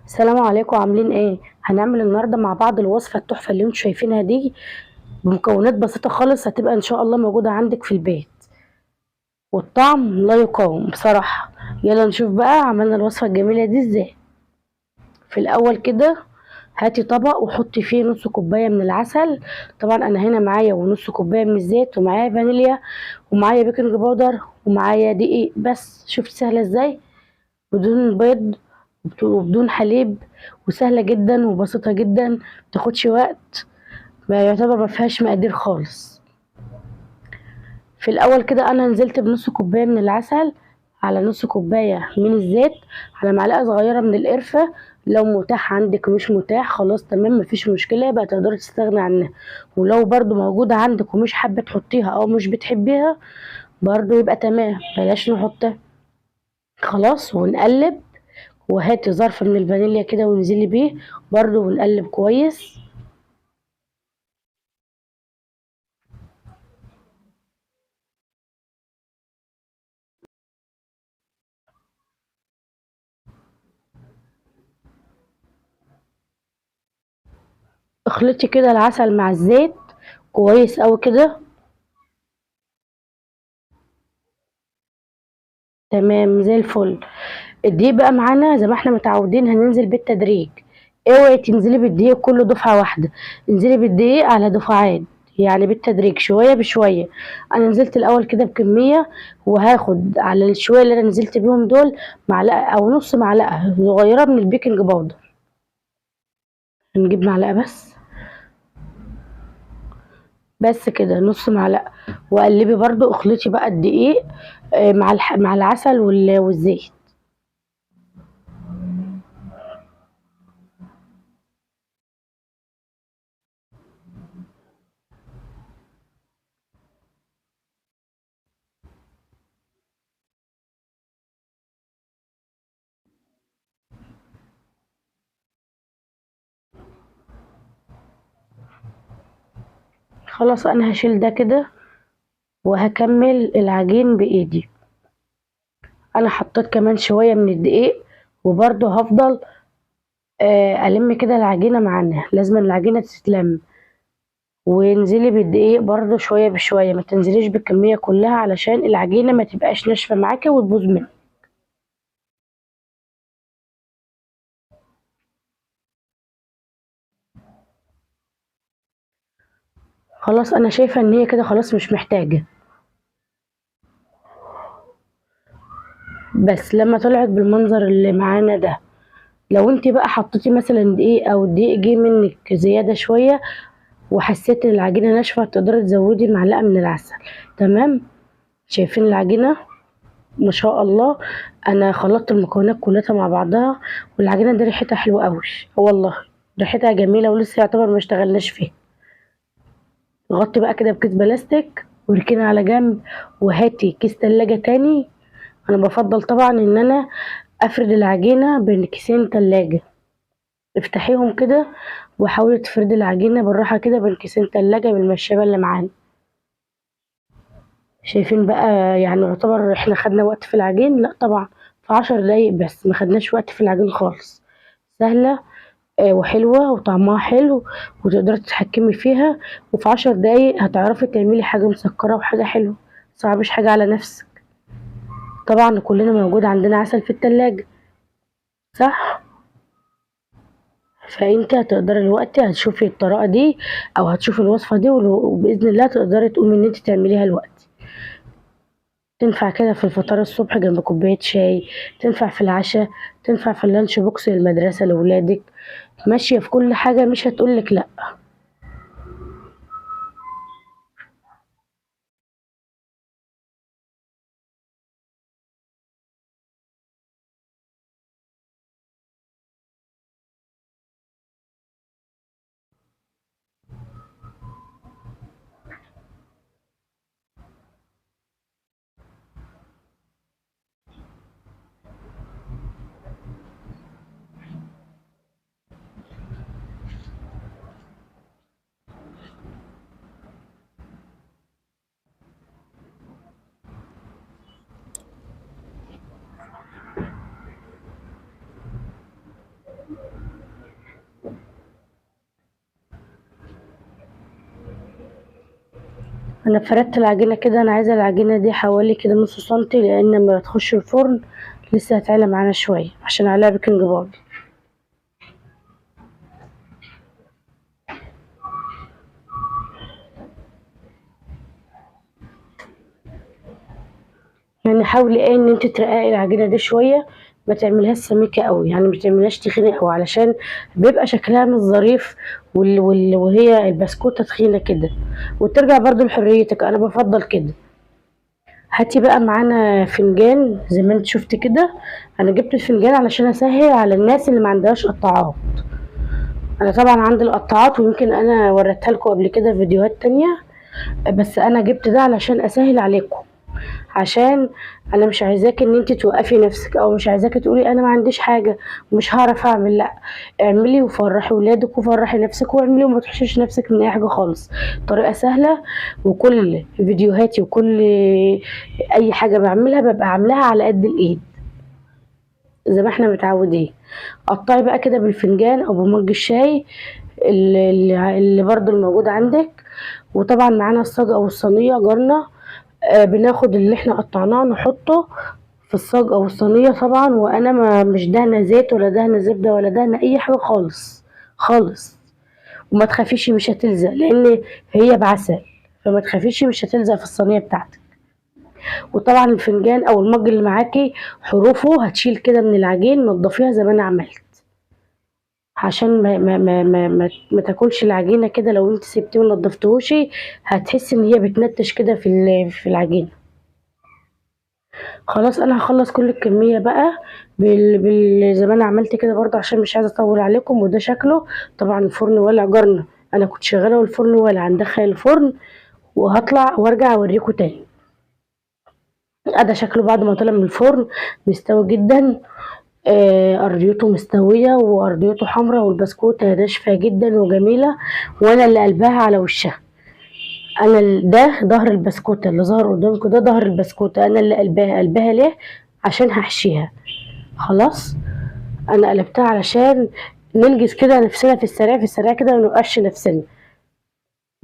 السلام عليكم، عاملين ايه؟ هنعمل النهارده مع بعض الوصفه التحفه اللي انتم شايفينها دي بمكونات بسيطه خالص، هتبقى ان شاء الله موجوده عندك في البيت والطعم لا يقاوم بصراحه. يلا نشوف بقى عملنا الوصفه الجميله دي ازاي. في الاول كده هاتي طبق وحطي فيه نص كوبايه من العسل. طبعا انا هنا معايا ونص كوبايه من الزيت، ومعايا فانيليا، ومعايا بيكنج باودر، ومعايا دقيق. بس شفت سهله ازاي؟ بدون بيض وبدون حليب، وسهلة جدا وبسيطة جدا، متاخدش وقت، ما يعتبر ما فيهاش مقادير خالص. في الأول كده أنا نزلت بنص كوباية من العسل، على نص كوباية من الزيت، على معلقة صغيرة من القرفة. لو متاح عندك، مش متاح خلاص تمام مفيش مشكلة، يبقى تقدري تستغني عنها. ولو برضو موجودة عندك ومش حابة تحطيها أو مش بتحبيها، برضو يبقى تمام بلاش نحطها. خلاص ونقلب. وهاتي ظرف من الفانيليا كده وانزلي بيه برضو ونقلب كويس. اخلطي كده العسل مع الزيت كويس اوي كده. تمام زي الفل. الدقيق بقى معانا زي ما احنا متعودين هننزل بالتدريج. اوعي تنزلي بالدقيق كله دفعة واحدة، انزلي بالدقيق على دفعات، يعني بالتدريج شوية بشوية. انا نزلت الاول كده بكمية، وهاخد على الشوية اللي انا نزلت بيهم دول معلقة او نص معلقة صغيرة من البيكنج باودر. هنجيب معلقة بس. بس كده نص معلقة. وقلبي برضو اخلطي بقى الدقيق مع مع العسل والزيت. خلاص انا هشيل ده كده وهكمل العجين بايدي. انا حطيت كمان شوية من الدقيق، وبرضو هفضل الم كده العجينة معانا، لازم العجينة تتلم. وانزلي بالدقيق برضو شوية بشوية، ما تنزليش بالكمية كلها علشان العجينة ما تبقاش ناشفة معاكي وتبوظ منك. خلاص انا شايفة ان هي كده خلاص مش محتاجة. بس لما طلعت بالمنظر اللي معانا ده، لو انت بقى حطيتي مثلا دقيق او الدقيق جه منك زيادة شوية وحسيت ان العجينة ناشفة، تقدري تزودي معلقة من العسل. تمام. شايفين العجينة؟ ما شاء الله. انا خلطت المكونات كلها مع بعضها، والعجينة دي ريحتها حلوة قوي. والله ريحتها جميلة ولسه يعتبر ما اشتغلناش فيها. غطي بقى كده بكيس بلاستيك واركني على جنب. وهاتي كيس تلاجة تاني. انا بفضل طبعا ان انا افرد العجينة بين كيسين تلاجة. افتحيهم كده وحاولي تفردي العجينة بالراحة كده بين كيسين تلاجة بالمشابة اللي معانا. شايفين بقى؟ يعني يعتبر احنا خدنا وقت في العجين؟ لا طبعا، في 10 دقايق بس، ما خدناش وقت في العجين خالص. سهلة وحلوة وطعمها حلو، وتقدري تتحكمي فيها. وفي 10 دقايق هتعرفي تعملي حاجة مسكرة وحاجة حلوة. متصعبيش حاجة على نفسك. طبعا كلنا موجود عندنا عسل في التلاجة، صح؟ فانت هتقدري الوقت هتشوفي الطريقة دي او هتشوفي الوصفة دي، وبإذن الله تقدري تقومي ان انت تعمليها الوقت. تنفع كده في الفطار الصبح جنب كوباية شاي، تنفع في العشاء، تنفع في اللانش بوكس للمدرسة لولادك. ماشية في كل حاجة، مش هتقولك لأ. انا فردت العجينه كده، انا عايزه العجينه دي حوالي كده نص سنتي، لان لما تخش الفرن لسه هتعلى معانا شويه عشان عليها بيكنج باودر. يعني حاولي ان انت ترققي العجينه دي شويه، ما تعملهاش سميكه قوي، يعني ما تعملهاش تخينه قوي علشان بيبقى شكلها مش ظريف، وهي البسكوته تخينه كده. وترجع برضو لحريتك، انا بفضل كده. هاتي بقى معانا فنجان زي ما انت شفت كده. انا جبت الفنجان علشان اسهل على الناس اللي ما عندهاش قطاعات. انا طبعا عندي القطاعات، ويمكن انا وريتها لكم قبل كده في فيديوهات تانية، بس انا جبت ده علشان اسهل عليكم. عشان انا مش عايزاك ان انت توقفي نفسك، او مش عايزاكي تقولي انا ما عنديش حاجه ومش هعرف اعمل. لا، اعملي وفرحي ولادك وفرحي نفسك واعملي، وما تحشيش نفسك من اي حاجه خالص. طريقه سهله، وكل فيديوهاتي وكل اي حاجه بعملها ببقى عاملاها على قد الايد زي ما احنا متعودين. قطعي بقى كده بالفنجان او بمج الشاي اللي برضو الموجود عندك. وطبعا معانا الصاج او الصينيه جارنا. بناخد اللي احنا قطعناه نحطه في الصاج او الصينيه طبعا، وانا ما مش دهنه زيت ولا دهنه زبده ولا دهنه اي حاجه خالص خالص. وما تخافيش مش هتلزق، لان هي بعسل، فما تخافيش مش هتلزق في الصينيه بتاعتك. وطبعا الفنجان او المج اللي معاكي حروفه هتشيل كده من العجين، نضفيها زي ما انا عملت، عشان ما تاكلش العجينه كده. لو انت سبتيه ونضفتهوش هتحسي ان هي بتنتش كده في العجينه. خلاص انا هخلص كل الكميه بقى زي ما انا عملت كده برضه، عشان مش عايزه اطول عليكم. وده شكله طبعا الفرن ولع جارنا، انا كنت شغاله والفرن ولع، هندخل الفرن وهطلع وارجع اوريكم تاني. ده شكله بعد ما طلع من الفرن، مستوي جدا. ارضيته مستويه وارضيته حمراء، والبسكوته ناشفه جدا وجميله، وانا اللي قلبها على وشها. ده ظهر البسكوته اللي ظهر قدامكم، ده ظهر البسكوته، انا اللي قلبها ليه؟ عشان هحشيها. خلاص انا قلبتها علشان ننجز كده نفسنا في السريع في السريع كده، ونوقفش نفسنا.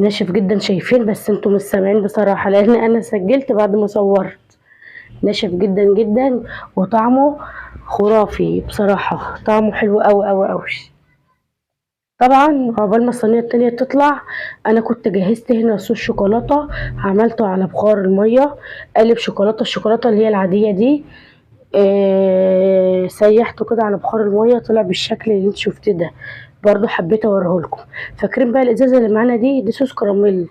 ناشف جدا شايفين، بس انتم مش سامعين بصراحه لان انا سجلت بعد ما صورت. ناشف جدا جدا، وطعمه خرافي بصراحه، طعمه حلو قوي قوي قوي. طبعا عقبال ما الصينيه التانية تطلع، انا كنت جهزت هنا صوص شوكولاته، عملته على بخار الميه. قالب شوكولاته، الشوكولاته اللي هي العاديه دي. سيحته كده على بخار الميه، طلع بالشكل اللي انت شفتيه ده. برضو حبيت اوريهولكم. فاكرين بقى الازازه اللي معانا دي صوص كراميل،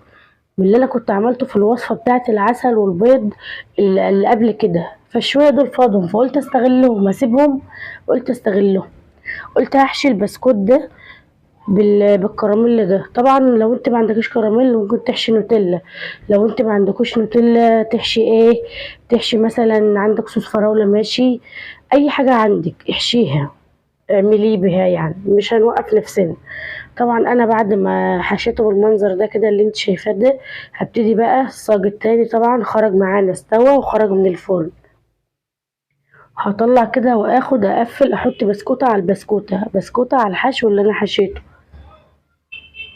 من اللي انا كنت عملته في الوصفه بتاعه العسل والبيض اللي قبل كده. فشويه دول فاضهم، فقلت استغلهم اسيبهم. قلت استغلهم، قلت هحشي البسكوت ده بالكراميل ده. طبعا لو انت ما عندكش كراميل ممكن تحشي نوتيلا. لو انت ما عندكوش نوتيلا تحشي ايه؟ تحشي مثلا عندك صوص فراولة ماشي، اي حاجة عندك احشيها، اعمليه بها، يعني مش هنوقف نفسنا. طبعا انا بعد ما حشيته بالمنظر ده كده اللي انت شايفاه ده، هبتدي بقى الصاج التاني. طبعا خرج معانا استوى وخرج من الفرن. هطلع كده واخد اقفل، احط بسكوتة على البسكوتة، بسكوتة على الحشو اللي انا حشيته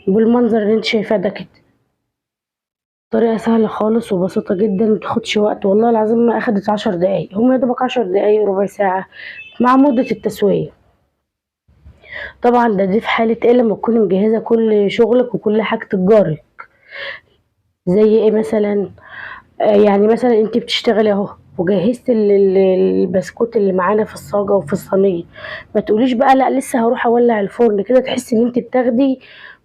بالمنظر اللي انت شايفاه ده كده. طريقة سهلة خالص وبسيطة جدا، متاخدش وقت والله العظيم، ما اخدت 10 دقايق، هم يدوبك 10 دقايق ربع ساعة مع مدة التسوية. طبعا دي في حالة ايه؟ لما تكوني مجهزة كل شغلك وكل حاجة جارك. زي ايه مثلا؟ يعني مثلا انت بتشتغلي اهو، وجهزت البسكوت اللي معانا في الصاجة وفي الصينية. ما تقوليش بقى لا لسه هروح اولع الفرن، كده تحسي ان انت بتاخدي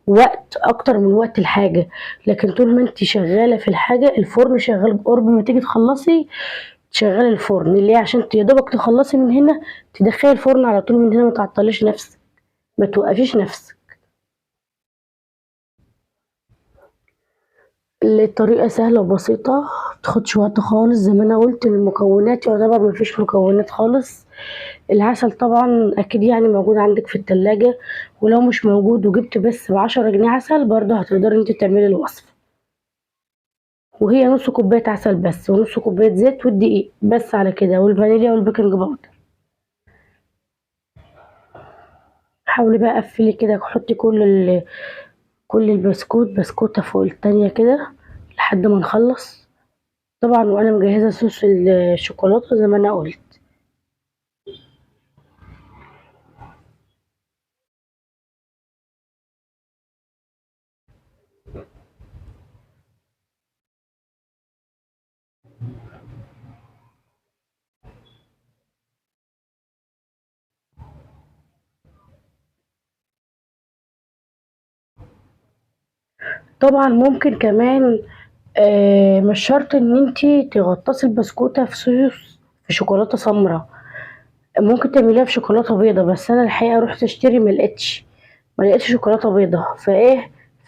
وقت اكتر من وقت الحاجة. لكن طول ما انت شغالة في الحاجة الفرن شغال، قرب ما تيجي تخلصي تشغلي الفرن اللي هي عشان يا دوبك تخلصي من هنا تدخلي الفرن على طول من هنا، ما تعطليش نفسك، ما توقفيش نفسك. الطريقة سهلة وبسيطة، متاخدش وقت خالص. زي ما انا قلت المكونات يعتبر مفيش مكونات خالص. العسل طبعا اكيد يعني موجود عندك في التلاجة، ولو مش موجود وجبت بس ب10 جنيه عسل برضه هتقدري انت تعملي الوصفة. وهي نص كوباية عسل بس، ونص كوباية زيت والدقيق بس على كده، والفانيليا والبيكنج باودر. حاولي بقى قفلي كده، حطي كل البسكوت بسكوتة فوق التانية كده لحد ما نخلص طبعا، وانا مجهزه صوص الشوكولاته زي ما انا قلت. طبعا ممكن كمان مش شرط ان انتي تغطسي البسكوتة في صوص في شوكولاتة سمرا، ممكن تعمليها في شوكولاتة بيضة. بس انا الحقيقة رحت اشتري ما لقيتش شوكولاتة بيضة،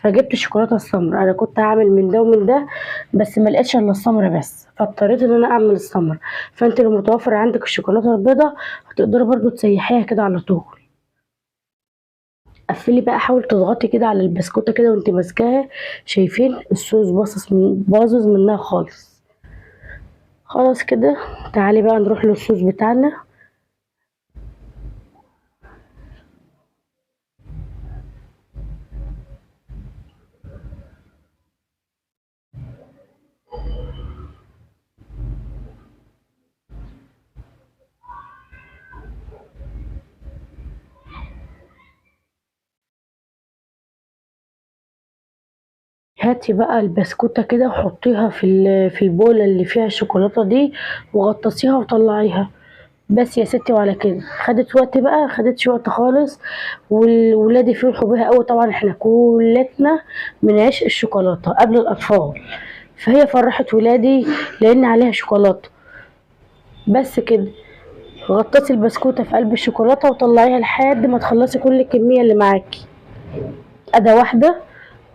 فجبت الشوكولاتة السمرا. انا كنت هعمل من ده ومن ده، بس ما لقيتش الا السمرا بس، فاضطريت ان انا اعمل السمرا. فانت لو متوفر عندك الشوكولاتة البيضة هتقدري برضو تسيحيها كده على طول. قفلي بقى، حاولي تضغطي كده على البسكوتة كده وانت ماسكاها. شايفين الصوص باظظ منها خالص. خلاص كده، تعالي بقى نروح للصوص بتاعنا. هاتي بقى البسكوتة كده وحطيها في البولة اللي فيها الشوكولاتة دي، وغطسيها وطلعيها. بس يا ستي، وعلى كده خدت وقت بقى، خدتش وقت خالص، والولاد يفرحوا بيها قوي. طبعا احنا كلتنا من عشق الشوكولاتة قبل الأطفال، فهي فرحت ولادي لأن عليها شوكولاتة. بس كده، غطسي البسكوتة في قلب الشوكولاتة وطلعيها لحد ما تخلصي كل الكمية اللي معاكي. أداة واحدة،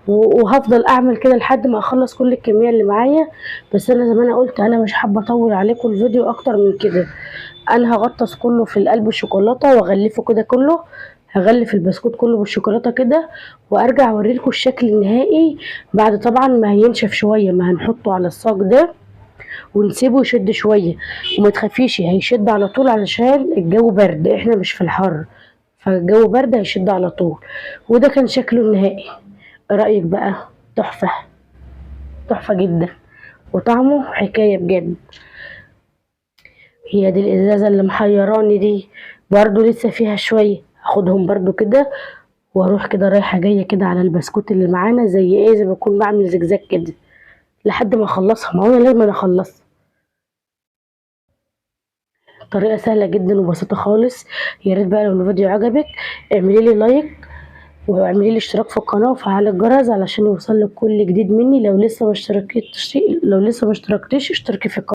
وهفضل اعمل كده لحد ما اخلص كل الكميه اللي معايا. بس انا زي ما انا قلت، انا مش حابه اطول عليكم الفيديو اكتر من كده. انا هغطس كله في القلب الشوكولاته واغلفه كده كله، هغلف البسكوت كله بالشوكولاته كده، وارجع اوريلكم الشكل النهائي بعد طبعا ما هينشف شويه. ما هنحطه على الصاج ده ونسيبه يشد شويه، وما تخافيش هيشد على طول علشان الجو برد، احنا مش في الحر، فالجو برد هيشد على طول. وده كان شكله النهائي. إيه رأيك بقى؟ تحفة، تحفة جدا، وطعمه حكاية بجد. هي دي الإزازة اللي محيراني دي، برضو لسه فيها شوية. هاخدهم برضو كده، واروح كده رايحة جاية كده على البسكوت اللي معانا، زي ما بكون بعمل زجزاج كده لحد ما اخلصها. ما هو انا لازم اخلصها. طريقة سهلة جدا وبسيطة خالص. يا ريت بقى لو الفيديو عجبك اعملي لي لايك، واعملي لي اشتراك في القناة وفعلي الجرس علشان يوصلك كل جديد مني. لو لسه ما اشتركتيش اشتركي في القناة.